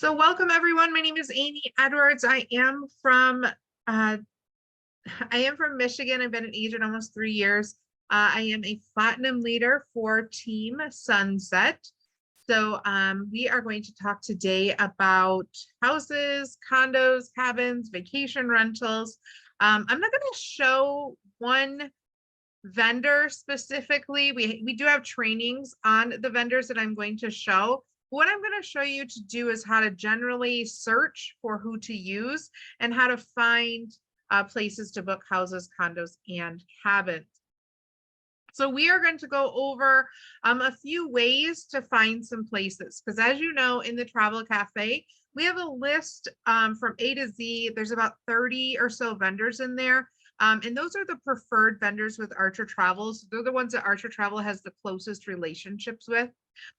So welcome everyone. My name is Amy Edwards. I am from Michigan. I've been an agent almost 3 years. I am a platinum leader for Team Sunset. So we are going to talk today about houses, condos, cabins, vacation rentals. I'm not going to show one vendor specifically. We do have trainings on the vendors that I'm going to show. What I'm going to show you to do is how to generally search for who to use and how to find places to book houses, condos, and cabins. So we are going to go over a few ways to find some places, because as you know, in the Travel Cafe, we have a list from A to Z. There's about 30 or so vendors in there. And those are the preferred vendors with Archer Travels. They're the ones that Archer Travel has the closest relationships with.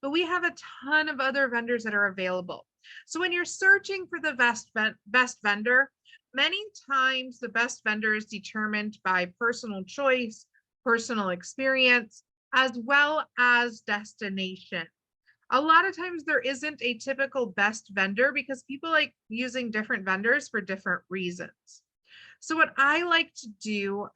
But we have a ton of other vendors that are available. So when you're searching for the best vendor, many times the best vendor is determined by personal choice, personal experience, as well as destination. A lot of times there isn't a typical best vendor because people like using different vendors for different reasons. So what I like to do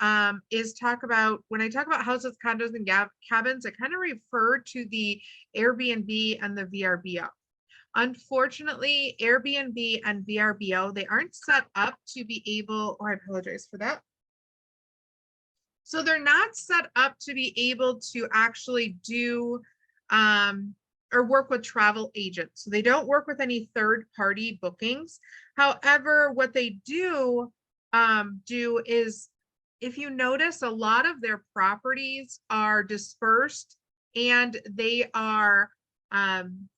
is talk about, when I talk about houses, condos, and cabins, I kind of refer to the Airbnb and the VRBO. Unfortunately, Airbnb and VRBO, they aren't set up to be able, or I apologize for that. So they're not set up to be able to actually do or work with travel agents. So they don't work with any third-party bookings. However, what they do is, if you notice, a lot of their properties are dispersed and they are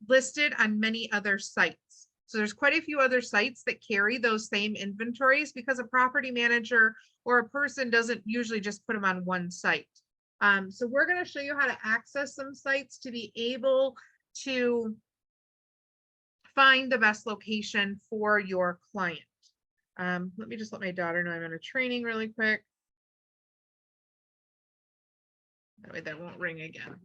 listed on many other sites. So there's quite a few other sites that carry those same inventories because a property manager or a person doesn't usually just put them on one site. So we're going to show you how to access some sites to be able to find the best location for your client. Let me just let my daughter know I'm in a training really quick. That way that won't ring again.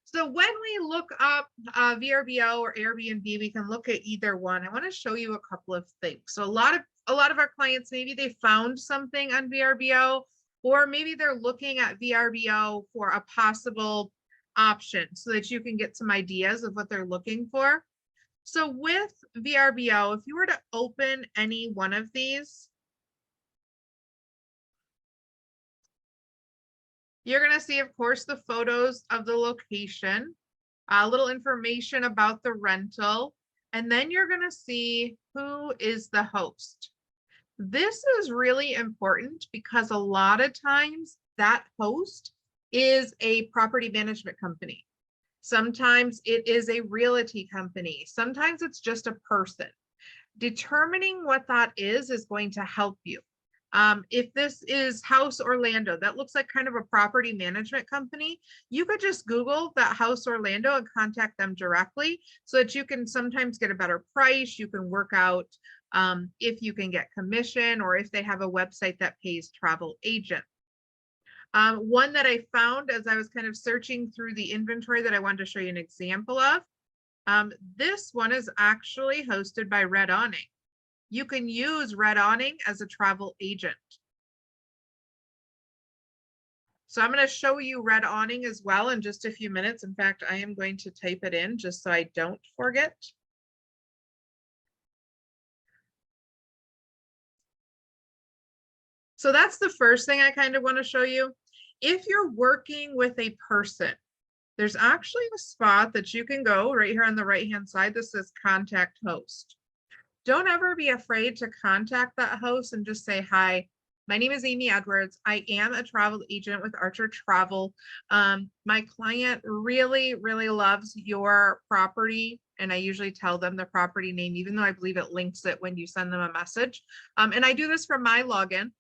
So when we look up VRBO or Airbnb, we can look at either one. I want to show you a couple of things. So a lot of our clients, maybe they found something on VRBO, or maybe they're looking at VRBO for a possible option so that you can get some ideas of what they're looking for. So with VRBO, if you were to open any one of these, you're going to see, of course, the photos of the location, a little information about the rental, and then you're going to see who is the host. This is really important because a lot of times that host is a property management company. Sometimes it is a realty company. Sometimes it's just a person. Determining what that is going to help you. If this is House Orlando, that looks like kind of a property management company, you could just Google that House Orlando and contact them directly so that you can sometimes get a better price. You can work out if you can get commission or if they have a website that pays travel agents. One that I found as I was kind of searching through the inventory that I wanted to show you an example of. This one is actually hosted by Red Awning. You can use Red Awning as a travel agent. So I'm going to show you Red Awning as well in just a few minutes. In fact, I am going to type it in just so I don't forget. So that's the first thing I kind of want to show you. If you're working with a person, there's actually a spot that you can go right here on the right-hand side that says contact host. Don't ever be afraid to contact that host and just say, hi, my name is Amy Edwards. I am a travel agent with Archer Travel. My client really, really loves your property. And I usually tell them the property name, even though I believe it links it when you send them a message. And I do this from my login.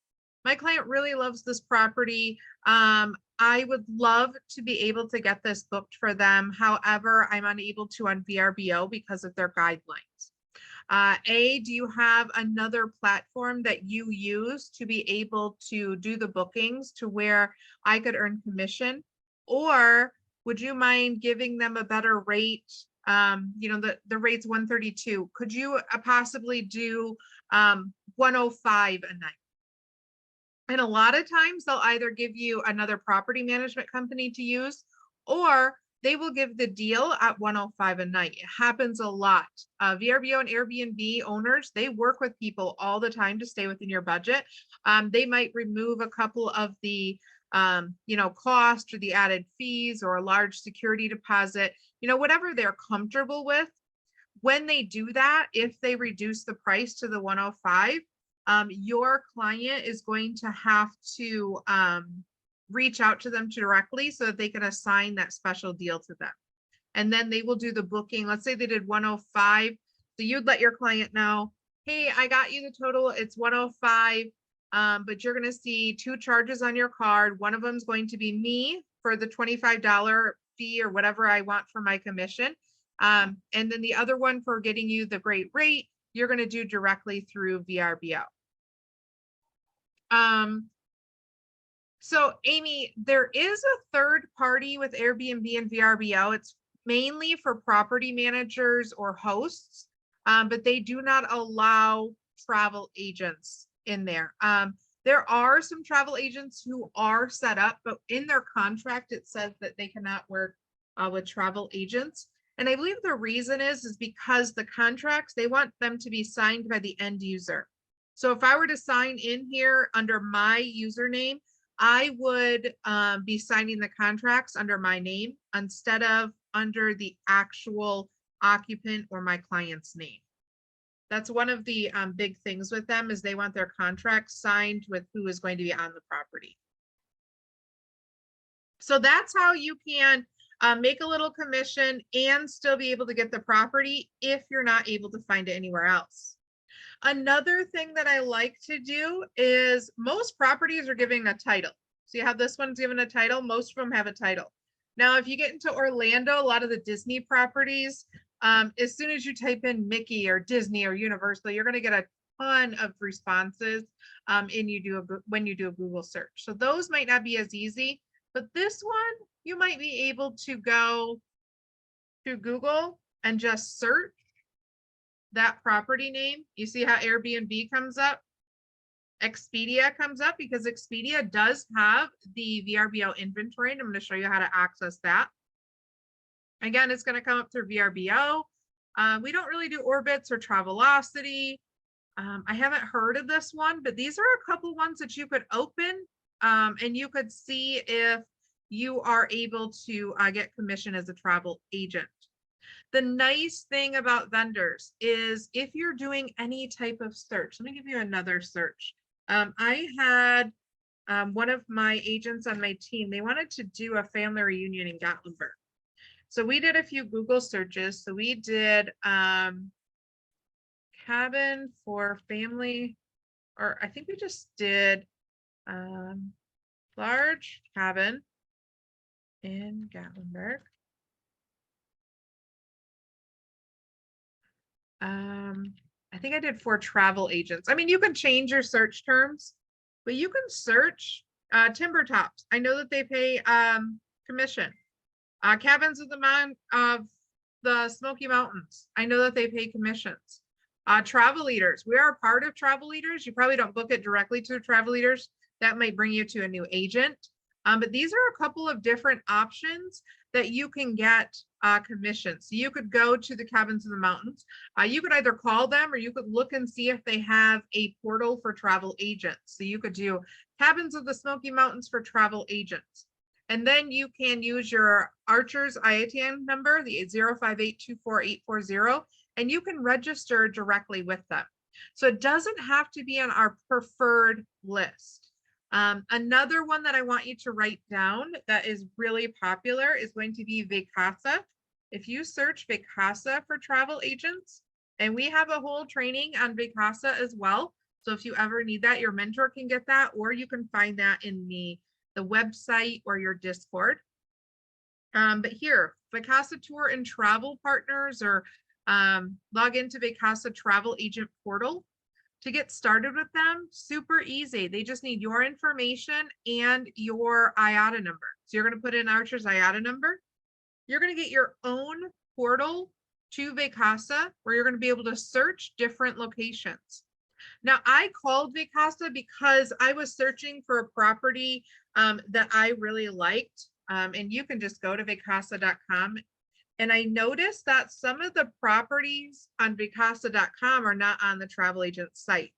My client really loves this property. I would love to be able to get this booked for them. However, I'm unable to on VRBO because of their guidelines. Do you have another platform that you use to be able to do the bookings to where I could earn commission? Or would you mind giving them a better rate you know, the rate's 132. Could you possibly do 105 a night? And a lot of times they'll either give you another property management company to use, or they will give the deal at 105 a night. It happens a lot. VRBO and Airbnb owners, they work with people all the time to stay within your budget. They might remove a couple of the you know, cost or the added fees or a large security deposit, you know, whatever they're comfortable with. When they do that, if they reduce the price to the 105, your client is going to have to reach out to them directly so that they can assign that special deal to them. And then they will do the booking. Let's say they did 105. So you'd let your client know, hey, I got you the total, it's 105. But you're going to see 2 charges on your card. One of them is going to be me for the $25 fee or whatever I want for my commission. And then the other one for getting you the great rate, you're going to do directly through VRBO. So Amy, there is a third party with Airbnb and VRBO. It's mainly for property managers or hosts, but they do not allow travel agents in there. There are some travel agents who are set up, but in their contract, it says that they cannot work with travel agents. And I believe the reason is because the contracts, they want them to be signed by the end user. So if I were to sign in here under my username, I would be signing the contracts under my name instead of under the actual occupant or my client's name. That's one of the big things with them is they want their contracts signed with who is going to be on the property. So that's how you can make a little commission and still be able to get the property if you're not able to find it anywhere else. Another thing that I like to do is most properties are giving a title. So you have this one's given a title. Most of them have a title. Now, if you get into Orlando, a lot of the Disney properties, as soon as you type in Mickey or Disney or Universal, you're going to get a ton of responses when you do a Google search. So those might not be as easy, but this one, you might be able to go to Google and just search that property name. You see how Airbnb comes up? Expedia comes up because Expedia does have the VRBO inventory, and I'm going to show you how to access that. Again, it's going to come up through VRBO. We don't really do Orbitz or Travelocity. I haven't heard of this one, but these are a couple ones that you could open and you could see if you are able to get commission as a travel agent. The nice thing about vendors is if you're doing any type of search, let me give you another search. I had one of my agents on my team, they wanted to do a family reunion in Gatlinburg. So we did a few Google searches. So we did cabin for family, or I think we just did large cabin in Gatlinburg. I think I did for travel agents. I mean, you can change your search terms, but you can search timber tops. I know that they pay commission. Cabins of the Smoky Mountains. I know that they pay commissions. Travel leaders. We are a part of travel leaders. You probably don't book it directly to travel leaders. That might bring you to a new agent. But these are a couple of different options that you can get commissions. So you could go to the Cabins of the Mountains. You could either call them or you could look and see if they have a portal for travel agents. So you could do Cabins of the Smoky Mountains for travel agents. And then you can use your Archer's IATN number, the 058248440, and you can register directly with them. So it doesn't have to be on our preferred list. Another one that I want you to write down that is really popular is going to be Vacasa. If you search Vacasa for travel agents, and we have a whole training on Vacasa as well. So if you ever need that, your mentor can get that, or you can find that in the website or your Discord. But here, Vacasa Tour and Travel Partners, or log into Vacasa Travel Agent Portal. To get started with them, super easy. They just need your information and your IATA number. So you're going to put in Archer's IATA number. You're going to get your own portal to Vacasa where you're going to be able to search different locations. Now, I called Vacasa because I was searching for a property that I really liked. And you can just go to vacasa.com. And I noticed that some of the properties on vacasa.com are not on the travel agent site.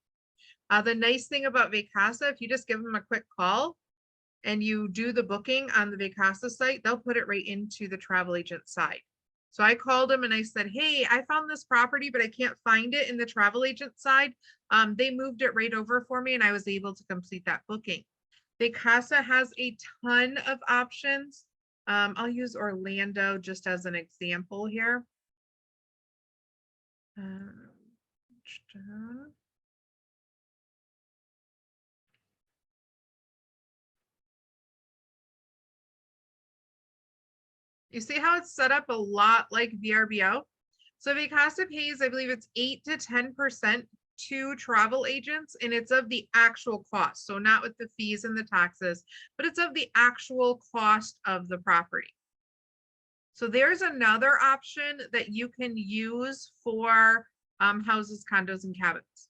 The nice thing about Vacasa, if you just give them a quick call and you do the booking on the Vacasa site, they'll put it right into the travel agent side. So I called them and I said, hey, I found this property, but I can't find it in the travel agent side. They moved it right over for me and I was able to complete that booking. Vacasa has a ton of options. I'll use Orlando just as an example here. You see how it's set up a lot like VRBO? So Vacasa pays, I believe it's 8 to 10% to travel agents, and it's of the actual cost. So not with the fees and the taxes, but it's of the actual cost of the property. So there's another option that you can use for houses, condos, and cabins.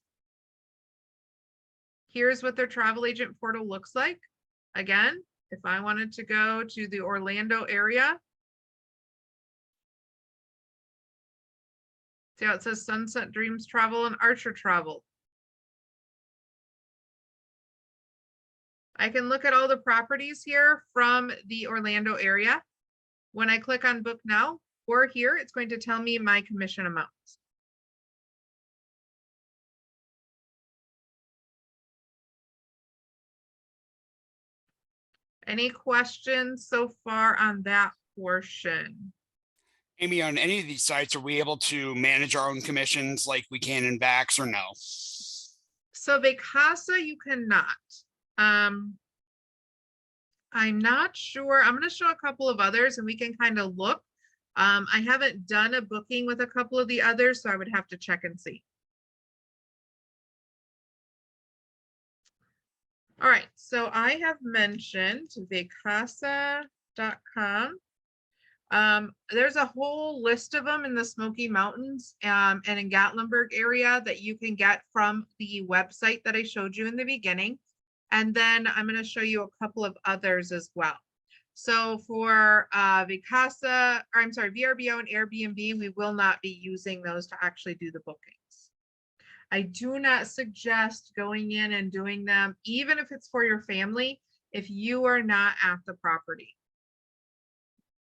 Here's what their travel agent portal looks like. Again, if I wanted to go to the Orlando area, see how it says Sunset Dreams Travel and Archer Travel. I can look at all the properties here from the Orlando area. When I click on book now or here, it's going to tell me my commission amounts. Any questions so far on that portion? Amy, on any of these sites, are we able to manage our own commissions like we can in Vax or no? So Vacasa, you cannot. I'm not sure. I'm going to show a couple of others and we can kind of look. I haven't done a booking with a couple of the others, so I would have to check and see. All right, so I have mentioned vacasa.com. There's a whole list of them in the Smoky Mountains and in Gatlinburg area that you can get from the website that I showed you in the beginning. And then I'm going to show you a couple of others as well. So for VRBO and Airbnb, we will not be using those to actually do the bookings. I do not suggest going in and doing them, even if it's for your family, if you are not at the property.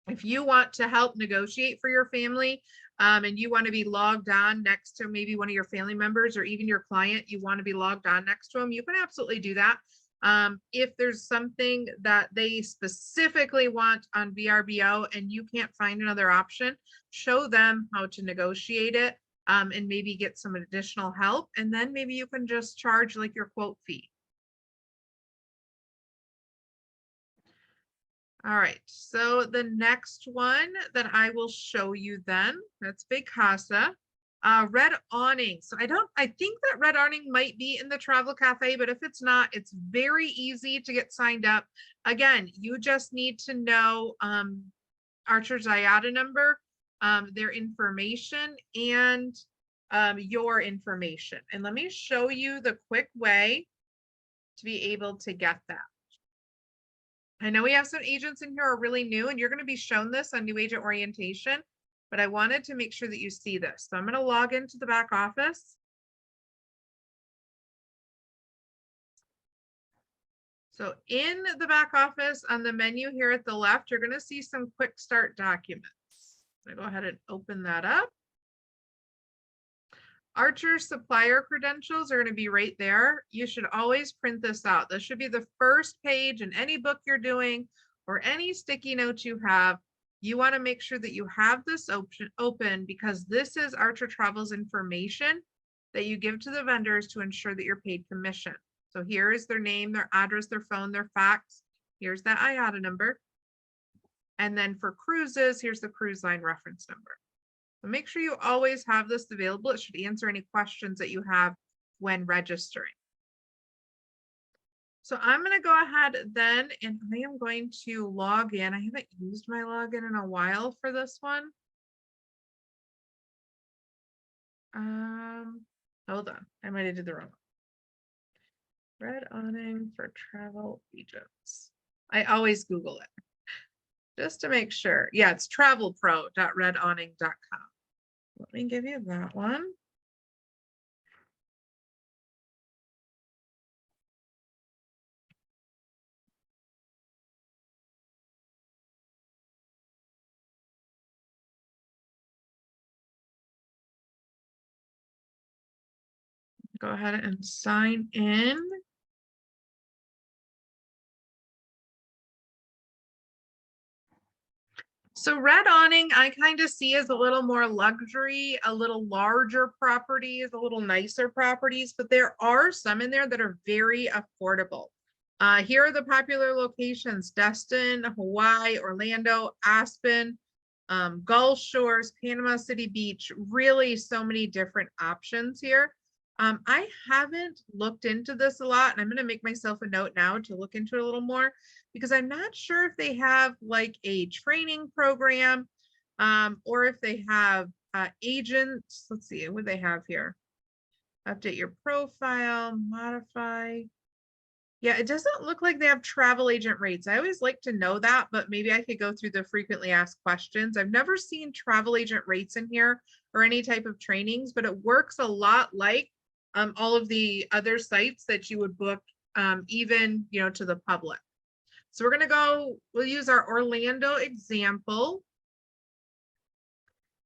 If you want to help negotiate for your family and you want to be logged on next to maybe one of your family members or even your client, you want to be logged on next to them, you can absolutely do that. If there's something that they specifically want on VRBO and you can't find another option, show them how to negotiate it and maybe get some additional help. And then maybe you can just charge like your quote fee. All right, so the next one that I will show you then, that's Vacasa. Red Awning. So I think that Red Awning might be in the Travel Cafe, but if it's not, it's very easy to get signed up. Again, you just need to know Archer's IATA number, their information, and your information. And let me show you the quick way to be able to get that. I know we have some agents in here who are really new, and you're going to be shown this on new agent orientation, but I wanted to make sure that you see this. So I'm going to log into the back office. So in the back office on the menu here at the left, you're going to see some quick start documents. I'm going to go ahead and open that up. Archer's supplier credentials are going to be right there. You should always print this out. This should be the first page in any book you're doing or any sticky notes you have. You want to make sure that you have this option open because this is Archer Travel's information that you give to the vendors to ensure that you're paid commission. So here is their name, their address, their phone, their fax. Here's that IATA number. And then for cruises, here's the cruise line reference number. So make sure you always have this available. It should answer any questions that you have when registering. So I'm going to go ahead then, and I am going to log in. I haven't used my login in a while for this one. Hold on, I might have did the wrong one. Red Awning for travel agents. I always Google it just to make sure. Yeah, it's travelpro.redawning.com. Let me give you that one. Go ahead and sign in. So Red Awning, I kind of see as a little more luxury, a little larger properties, a little nicer properties, but there are some in there that are very affordable. Here are the popular locations: Destin, Hawaii, Orlando, Aspen, Gulf Shores, Panama City Beach, really so many different options here. I haven't looked into this a lot, and I'm going to make myself a note now to look into it a little more, because I'm not sure if they have like a training program, or if they have agents. Let's see, what do they have here? Update your profile, modify. Yeah, it doesn't look like they have travel agent rates. I always like to know that, but maybe I could go through the frequently asked questions. I've never seen travel agent rates in here or any type of trainings, but it works a lot like all of the other sites that you would book, even, to the public. So we're going to we'll use our Orlando example.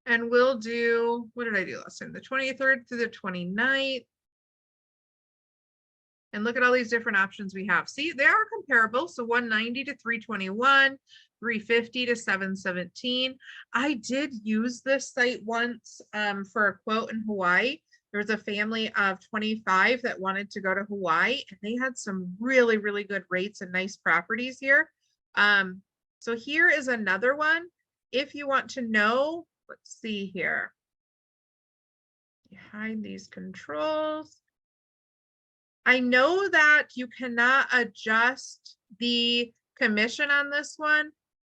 And we'll do, what did I do last time? The 23rd through the 29th. And look at all these different options we have. See, they are comparable. So 190 to 321, 350 to 717. I did use this site once for a quote in Hawaii. There was a family of 25 that wanted to go to Hawaii, and they had some really, really good rates and nice properties here. So here is another one. If you want to know, let's see here. Behind these controls. I know that you cannot adjust the commission on this one,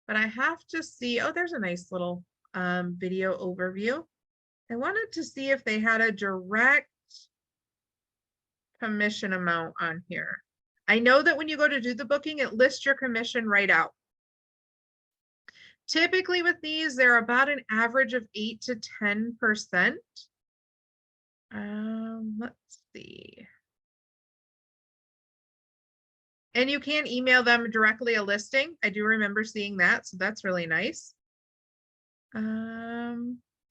but I have to see. Oh, there's a nice little video overview. I wanted to see if they had a direct commission amount on here. I know that when you go to do the booking, it lists your commission right out. Typically with these, they're about an average of 8 to 10%. Let's see. And you can email them directly a listing. I do remember seeing that, so that's really nice.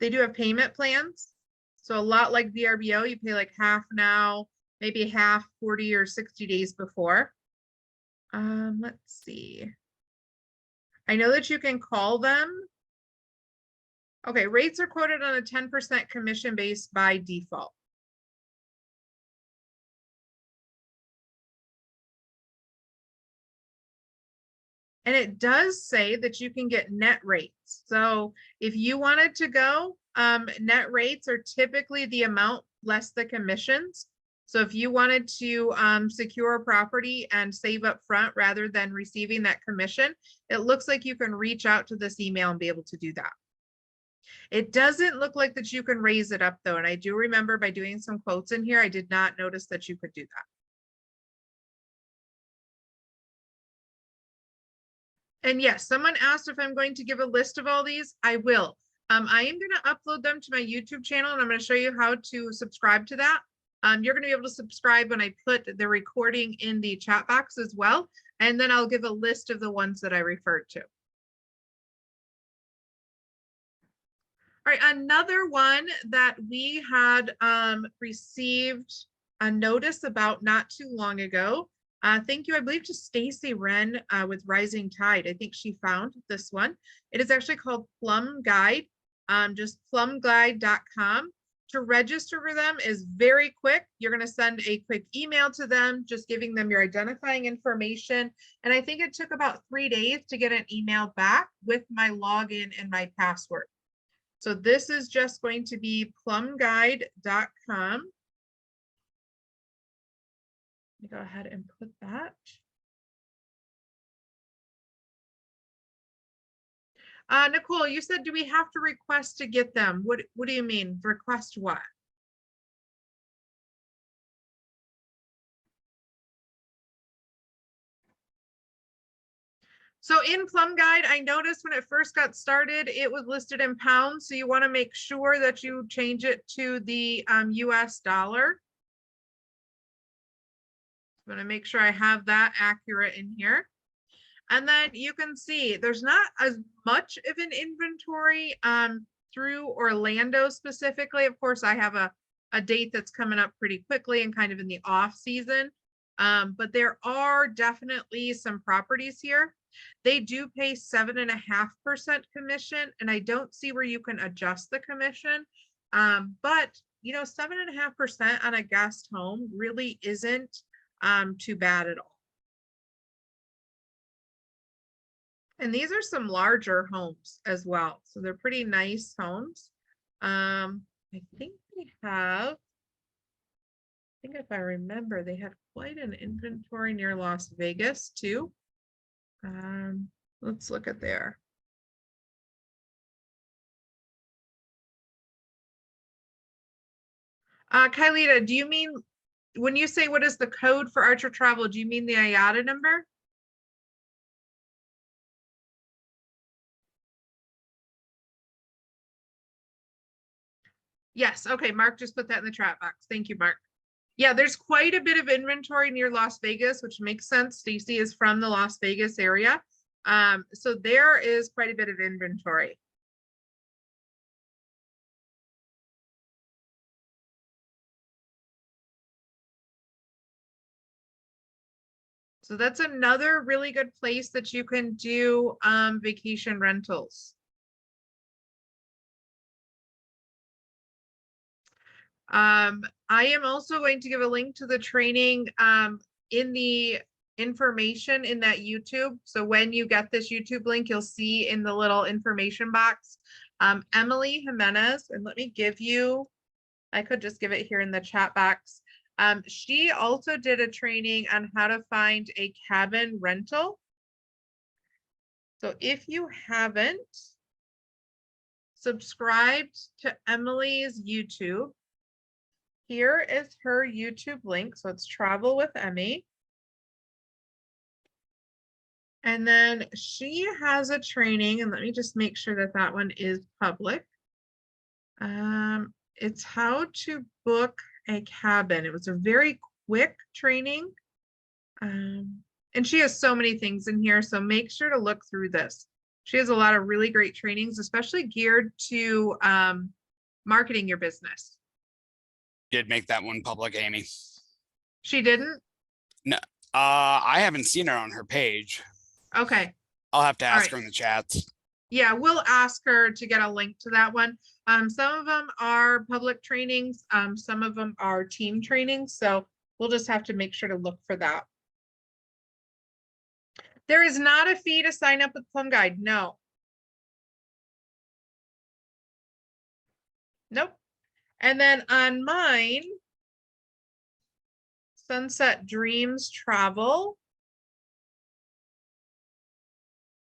They do have payment plans. So a lot like VRBO, you pay like half now, maybe half 40 or 60 days before. Let's see. I know that you can call them. Okay, rates are quoted on a 10% commission base by default. And it does say that you can get net rates. So if you wanted to go, net rates are typically the amount less the commissions. So if you wanted to secure a property and save up front rather than receiving that commission, it looks like you can reach out to this email and be able to do that. It doesn't look like that you can raise it up though. And I do remember by doing some quotes in here, I did not notice that you could do that. And yes, someone asked if I'm going to give a list of all these. I will. I am going to upload them to my YouTube channel, and I'm going to show you how to subscribe to that. You're going to be able to subscribe when I put the recording in the chat box as well. And then I'll give a list of the ones that I referred to. All right, another one that we had received a notice about not too long ago. Thank you, I believe, to Stacy Wren with Rising Tide. I think she found this one. It is actually called Plum Guide, just plumguide.com. To register for them is very quick. You're going to send a quick email to them, just giving them your identifying information. And I think it took about 3 days to get an email back with my login and my password. So this is just going to be plumguide.com. Let me go ahead and put that. Nicole, you said, do we have to request to get them? What do you mean? Request what? So in Plum Guide, I noticed when it first got started, it was listed in pounds. So you want to make sure that you change it to the US dollar. I'm going to make sure I have that accurate in here. And then you can see there's not as much of an inventory through Orlando specifically. Of course, I have a date that's coming up pretty quickly and kind of in the off season. But there are definitely some properties here. They do pay 7.5% commission, and I don't see where you can adjust the commission. But you know, 7.5% on a guest home really isn't too bad at all. And these are some larger homes as well. So they're pretty nice homes. I think they have, I think if I remember, they had quite an inventory near Las Vegas too. Let's look at there. Kylita, do you mean, when you say what is the code for Archer Travel, do you mean the IATA number? Yes, okay, Mark just put that in the chat box. Thank you, Mark. Yeah, there's quite a bit of inventory near Las Vegas, which makes sense. Stacy is from the Las Vegas area. So there is quite a bit of inventory. So that's another really good place that you can do vacation rentals. I am also going to give a link to the training in the information in that YouTube. So when you get this YouTube link, you'll see in the little information box, Emily Jimenez, and let me give you, I could just give it here in the chat box. She also did a training on how to find a cabin rental. So if you haven't subscribed to Emily's YouTube, here is her YouTube link. So it's Travel with Emmy. And then she has a training, and let me just make sure that that one is public. It's how to book a cabin. It was a very quick training. And she has so many things in here, so make sure to look through this. She has a lot of really great trainings, especially geared to marketing your business. Did make that one public, Amy. She didn't? No, I haven't seen her on her page. Okay. I'll have to ask right. her in the chats. Yeah, we'll ask her to get a link to that one. Some of them are public trainings. Some of them are team trainings. So we'll just have to make sure to look for that. There is not a fee to sign up with Plum Guide. No. Nope. And then on mine, Sunset Dreams Travel.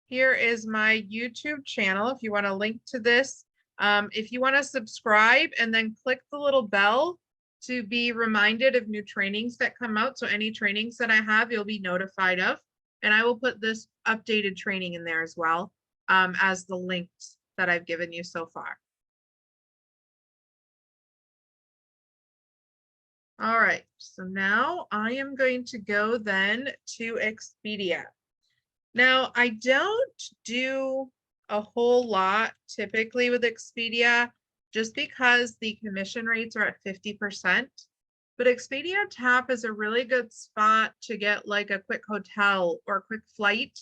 Here is my YouTube channel. If you want to link to this, if you want to subscribe and then click the little bell to be reminded of new trainings that come out. So any trainings that I have, you'll be notified of. And I will put this updated training in there as well as the links that I've given you so far. All right, so now I am going to go then to Expedia. Now, I don't do a whole lot typically with Expedia just because the commission rates are at 50%. But Expedia TAAP is a really good spot to get like a quick hotel or a quick flight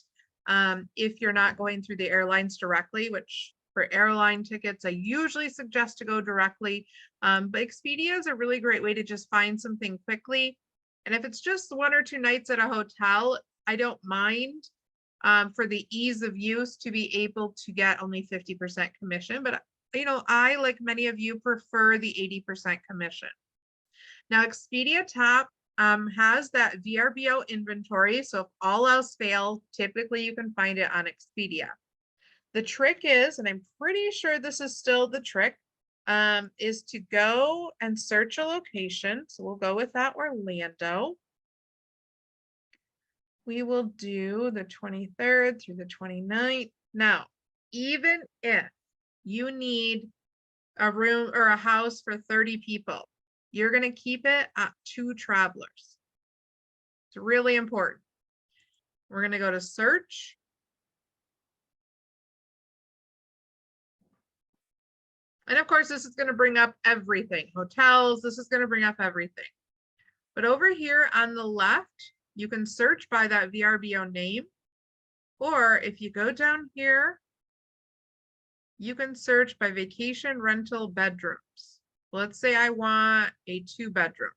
if you're not going through the airlines directly, which for airline tickets, I usually suggest to go directly. But Expedia is a really great way to just find something quickly. And if it's just 1 or 2 nights at a hotel, I don't mind for the ease of use to be able to get only 50% commission. But, you know, I, like many of you, prefer the 80% commission. Now, Expedia TAAP has that VRBO inventory. So if all else fails, typically you can find it on Expedia. The trick is, and I'm pretty sure this is still the trick, is to go and search a location. So we'll go with that Orlando. we will do the 23rd through the 29th. Now, even if you need a room or a house for 30 people, you're going to keep it at 2 travelers. It's really important. We're going to go to search. And of course, this is going to bring up everything. Hotels, this is going to bring up everything. But over here on the left, you can search by that VRBO name. Or if you go down here, you can search by vacation rental bedrooms. Let's say I want a 2-bedroom.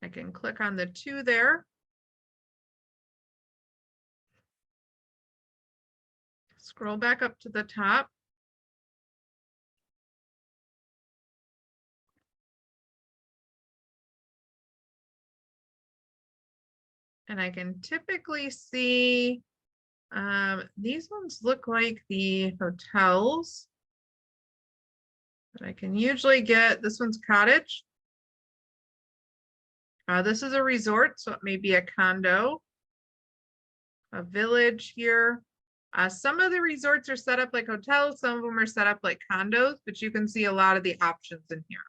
I can click on the 2 there. Scroll back up to the top. And I can typically see, these ones look like the hotels. But I can usually get, this one's cottage. This is a resort, so it may be a condo, a village here. Some of the resorts are set up like hotels, some of them are set up like condos, but you can see a lot of the options in here.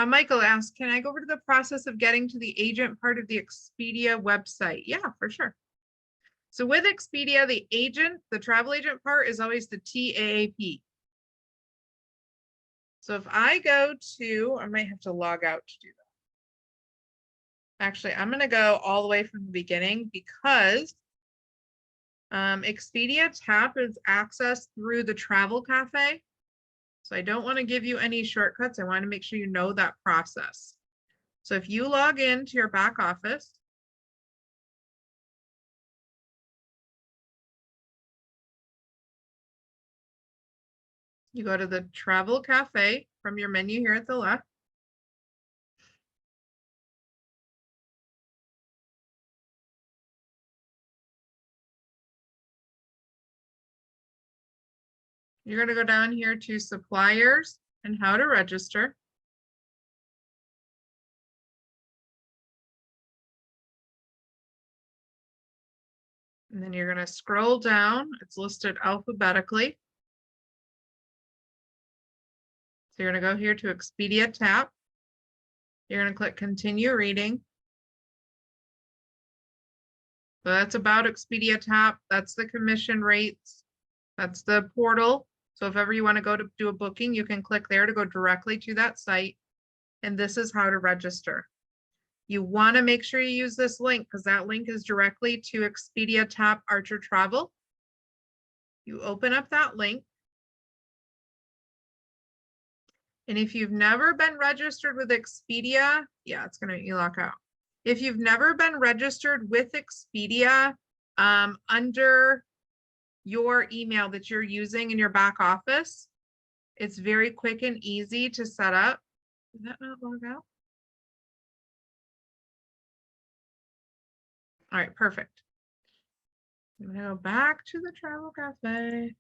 Michael asked, can I go over to the process of getting to the agent part of the Expedia website? Yeah, for sure. So with Expedia, the agent, the travel agent part is always the TAAP. So if I go to, I might have to log out to do that. Actually, I'm going to go all the way from the beginning because Expedia TAAP is accessed through the Travel Cafe. So I don't want to give you any shortcuts. I want to make sure you know that process. So if you log into your back office, you go to the Travel Cafe from your menu here at the left. You're going to go down here to suppliers and how to register. And then you're going to scroll down. It's listed alphabetically. So you're going to go here to Expedia TAAP. You're going to click continue reading. So that's about Expedia TAAP. That's the commission rates. That's the portal. So if ever you want to go to do a booking, you can click there to go directly to that site. And this is how to register. You want to make sure you use this link because that link is directly to Expedia TAAP Archer Travel. You open up that link. And if you've never been registered with Expedia, yeah, it's going to make you lock out. If you've never been registered with Expedia under your email that you're using in your back office, it's very quick and easy to set up. Did that not log out? All right, perfect. I'm gonna go back to the Travel Cafe.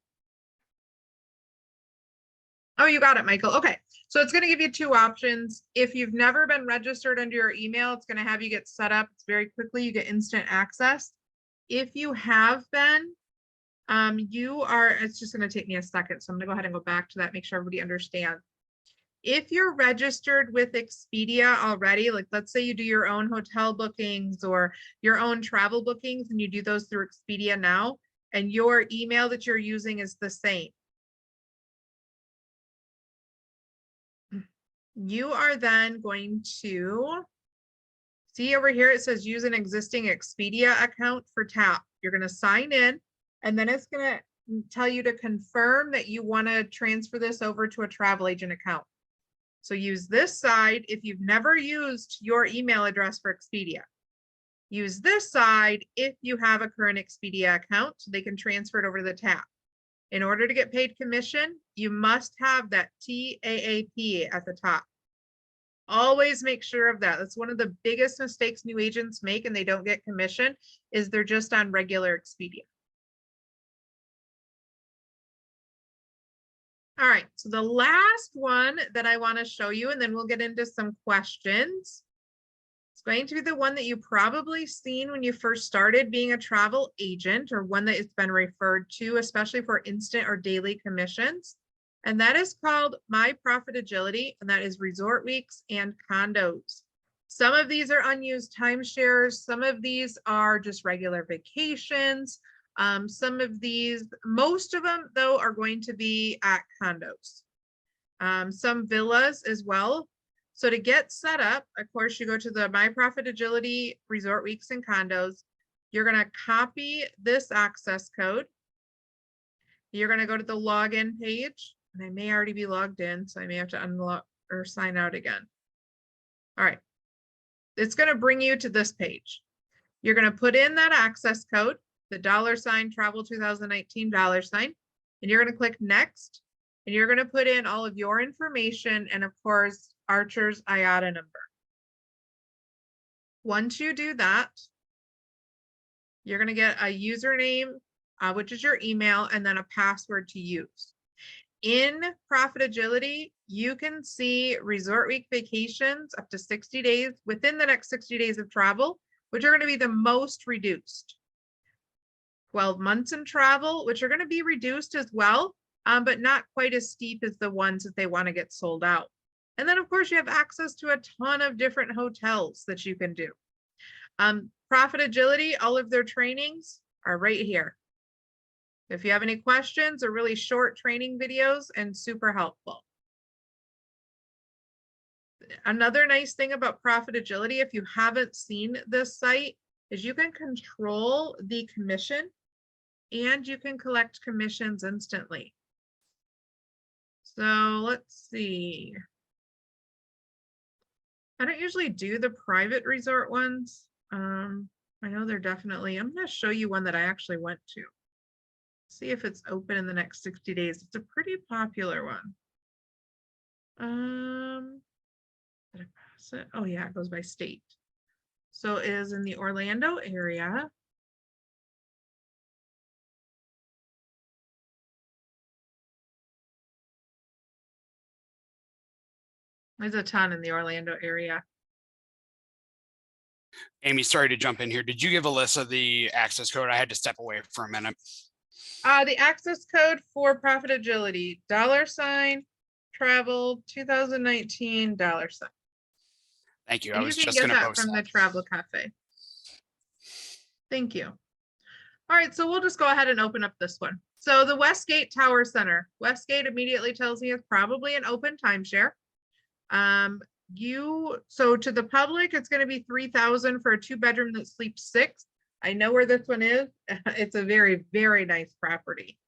Oh, you got it, Michael. Okay, so it's going to give you 2 options. If you've never been registered under your email, it's going to have you get set up. It's very quickly. You get instant access. If you have been, it's just going to take me a second. So I'm going to go ahead and go back to that, make sure everybody understands. If you're registered with Expedia already, like let's say you do your own hotel bookings or your own travel bookings and you do those through Expedia now, and your email that you're using is the same. You are then going to see over here, it says use an existing Expedia account for TAAP. You're going to sign in, and then it's going to tell you to confirm that you want to transfer this over to a travel agent account. So use this side if you've never used your email address for Expedia. Use this side if you have a current Expedia account so they can transfer it over to the TAAP. In order to get paid commission, you must have that TAAP at the top. Always make sure of that. That's one of the biggest mistakes new agents make and they don't get commission is they're just on regular Expedia. All right, so the last one that I want to show you, and then we'll get into some questions. It's going to be the one that you probably seen when you first started being a travel agent, or one that it's been referred to, especially for instant or daily commissions. And that is called My Profit Agility, and that is resort weeks and condos. Some of these are unused timeshares. Some of these are just regular vacations. Some of these, most of them though, are going to be at condos. Some villas as well. So to get set up, of course, you go to the My Profit Agility Resort Weeks and Condos. You're going to copy this access code. You're going to go to the login page, and I may already be logged in, so I may have to unlock or sign out again. All right. It's going to bring you to this page. You're going to put in that access code, the $ travel 2019 $, and you're going to click next, and you're going to put in all of your information and of course Archer's IATA number. Once you do that, you're going to get a username, which is your email, and then a password to use. In Profit Agility, you can see resort week vacations up to 60 days within the next 60 days of travel, which are going to be the most reduced. 12 months in travel, which are going to be reduced as well, but not quite as steep as the ones that they want to get sold out. And then of course you have access to a ton of different hotels that you can do. Profit Agility, all of their trainings are right here. If you have any questions, or really short training videos and super helpful. Another nice thing about Profit Agility, if you haven't seen this site, is you can control the commission and you can collect commissions instantly. So let's see. I don't usually do the private resort ones. I know they're definitely, I'm going to show you one that I actually went to. See if it's open in the next 60 days. It's a pretty popular one. Did I pass it? Oh yeah, it goes by state. So it is in the Orlando area. There's a ton in the Orlando area. Amy, sorry to jump in here. Did you give Alyssa the access code? I had to step away for a minute. The access code for Profit Agility, $ travel 2019 $. Thank you. And I was you can just get going to that post from the that. Travel Cafe. Thank you. All right, so we'll just go ahead and open up this one. So the Westgate Tower Center. Westgate immediately tells me it's probably an open timeshare. So to the public, it's going to be $3,000 for a 2-bedroom that sleeps 6. I know where this one is. It's a very, very nice property.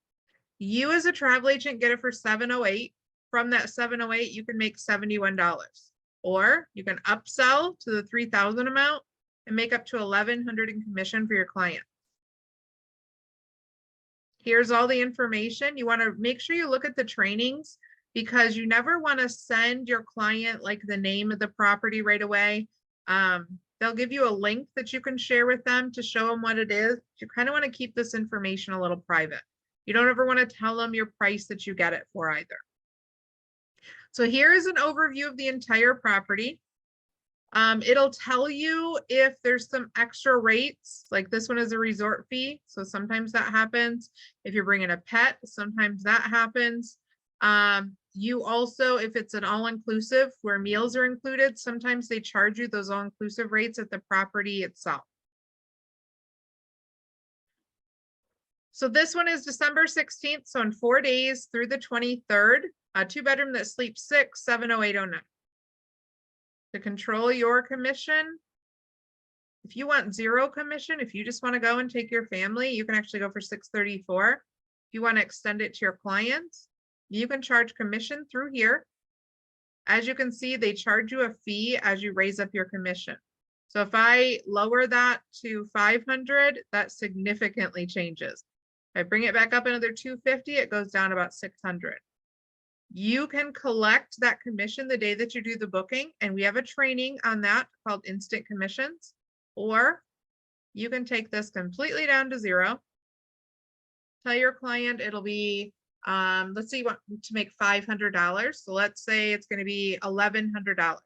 You as a travel agent get it for $708. From that $708, you can make $71. Or you can upsell to the $3,000 amount and make up to $1,100 in commission for your client. Here's all the information. You want to make sure you look at the trainings, because you never want to send your client like the name of the property right away. They'll give you a link that you can share with them to show them what it is. You kind of want to keep this information a little private. You don't ever want to tell them your price that you get it for either. So here is an overview of the entire property. It'll tell you if there's some extra rates, like this one is a resort fee. So sometimes that happens. If you're bringing a pet, sometimes that happens. You also, if it's an all-inclusive where meals are included, sometimes they charge you those all-inclusive rates at the property itself. So this one is December 16th. So in 4 days through the 23rd, a 2-bedroom that sleeps 6, $708.09. To control your commission, if you want 0 commission, if you just want to go and take your family, you can actually go for $634. If you want to extend it to your clients, you can charge commission through here. As you can see, they charge you a fee as you raise up your commission. So if I lower that to 500, that significantly changes. If I bring it back up another 250, it goes down about 600. You can collect that commission the day that you do the booking, and we have a training on that called Instant Commissions. Or you can take this completely down to 0. Tell your client it'll be Let's say you want to make $500. So let's say it's going to be $1,100.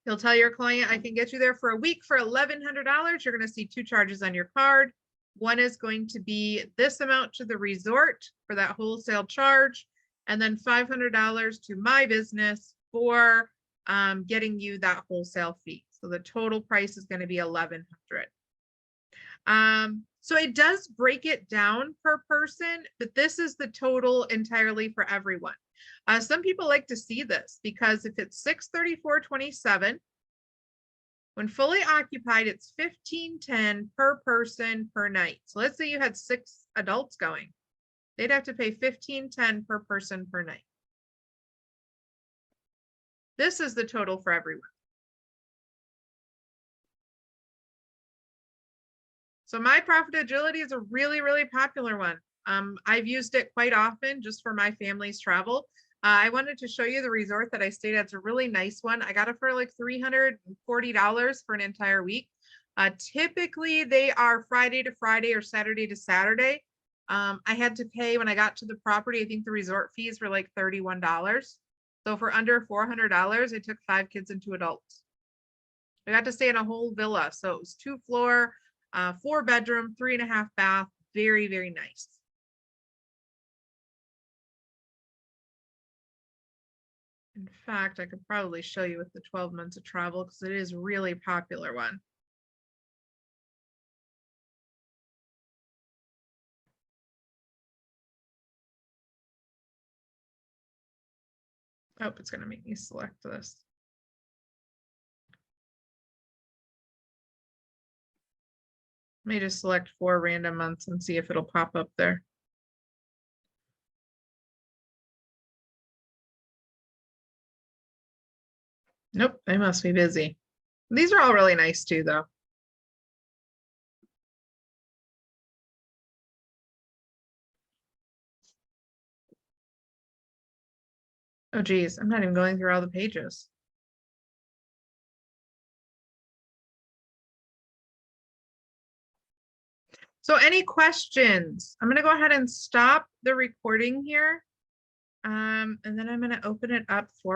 You'll tell your client, I can get you there for a week for $1,100. You're going to see two charges on your card. One is going to be this amount to the resort for that wholesale charge, and then $500 to my business for getting you that wholesale fee. So the total price is going to be $1,100. So it does break it down per person, but this is the total entirely for everyone. Some people like to see this because if it's $634.27, when fully occupied, it's $1,510 per person per night. So let's say you had 6 adults going, they'd have to pay $1,510 per person per night. This is the total for everyone. So my profit agility is a really, really popular one. I've used it quite often just for my family's travel. I wanted to show you the resort that I stayed at. It's a really nice one. I got it for like $340 for an entire week. Typically they are Friday to Friday or Saturday to Saturday. I had to pay when I got to the property, I think the resort fees were like $31. So for under $400, I took 5 kids and 2 adults. I got to stay in a whole villa. So it was 2-floor, 4-bedroom, 3.5 bath, very, very nice. In fact, I could probably show you with the 12 months of travel because it is really popular one. Oh, it's going to make me select this. Let me just select 4 random months and see if it'll pop up there. Nope, they must be busy. These are all really nice too, though. Oh, geez, I'm not even going through all the pages. So any questions? I'm going to go ahead and stop the recording here. And then I'm going to open it up for